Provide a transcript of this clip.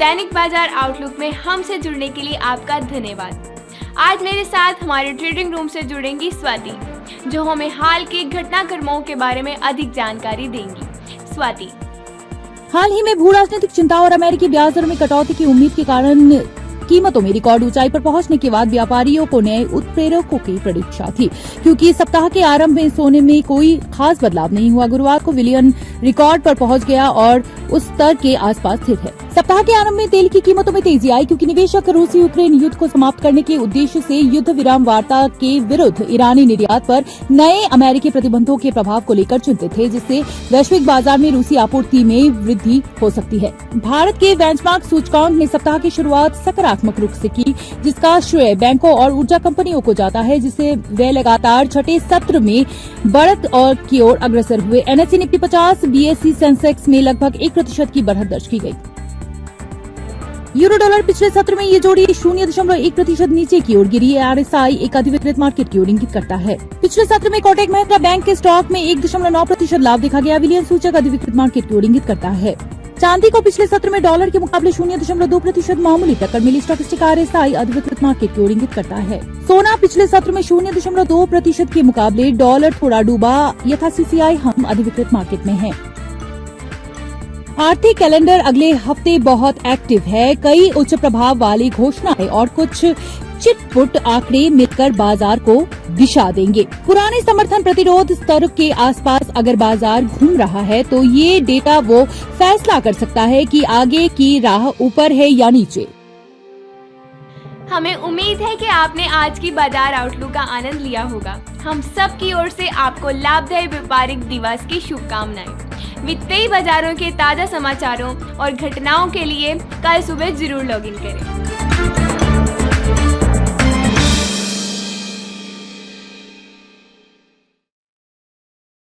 दैनिक बाजार आउटलुक में हमसे जुड़ने के लिए आपका धन्यवाद। आज मेरे साथ हमारे ट्रेडिंग रूम से जुड़ेंगी स्वाति, जो हमें हाल के घटनाक्रमों के बारे में अधिक जानकारी देंगी। स्वाति, हाल ही में भू राजनीतिक चिंता और अमेरिकी ब्याज दर में कटौती की उम्मीद के कारण कीमतों में रिकॉर्ड ऊंचाई पर पहुंचने के बाद व्यापारियों को नए उत्प्रेरकों की प्रतीक्षा थी, क्योंकि सप्ताह के आरंभ में सोने में कोई खास बदलाव नहीं हुआ। गुरुवार को विलियन रिकॉर्ड पर पहुंच गया और उस स्तर के आसपास स्थिर है। सप्ताह के आरंभ में तेल की कीमतों में तेजी आई, क्योंकि निवेशक रूसी यूक्रेन युद्ध को समाप्त करने के उद्देश्य से युद्ध विराम वार्ता के विरुद्ध ईरानी निर्यात पर नए अमेरिकी प्रतिबंधों के प्रभाव को लेकर चिंतित थे, जिससे वैश्विक बाजार में रूसी आपूर्ति में वृद्धि हो सकती है। भारत के बेंचमार्क सूचकांक ने सप्ताह की शुरुआत सकारात्मक रूप से की, जिसका श्रेय बैंकों और ऊर्जा कंपनियों को जाता है, जिससे वे लगातार छठे सत्र में बढ़त और की ओर अग्रसर हुए। NSE निफ्टी 50, BSE सेंसेक्स में लगभग 1% की बढ़त दर्ज की गई। यूरो डॉलर पिछले सत्र में ये जोड़ी 0.1% नीचे की ओर गिरी। RSI एक अधिविकृत मार्केट की ओर इंगित करता है। पिछले सत्र में कोटक महिंद्रा बैंक के स्टॉक में 1.9% लाभ देखा गया। विलियन सूचक अधिविकृत मार्केट की ओर इंगित करता है। चांदी को पिछले सत्र में डॉलर के मुकाबले 0.2% मामूली टक्कर मिली। स्टॉकिस्टिक RSI अधिविकृत मार्केट की ओर इंगित करता है। सोना पिछले सत्र में 0.2% के मुकाबले डॉलर थोड़ा डूबा, यथा CCI हम अधिविकृत मार्केट में है। आर्थिक कैलेंडर अगले हफ्ते बहुत एक्टिव है। कई उच्च प्रभाव वाली घोषणाएं और कुछ चिटपुट आंकड़े मिलकर बाजार को दिशा देंगे। पुराने समर्थन प्रतिरोध स्तर के आसपास अगर बाजार घूम रहा है तो ये डेटा वो फैसला कर सकता है कि आगे की राह ऊपर है या नीचे। हमें उम्मीद है कि आपने आज की बाजार आउटलुक का आनंद लिया होगा। हम सब की ओर से आपको लाभदायी व्यापारिक दिवस की शुभकामनाएं। वित्तीय बाजारों के ताजा समाचारों और घटनाओं के लिए कल सुबह जरूर लॉगिन करें।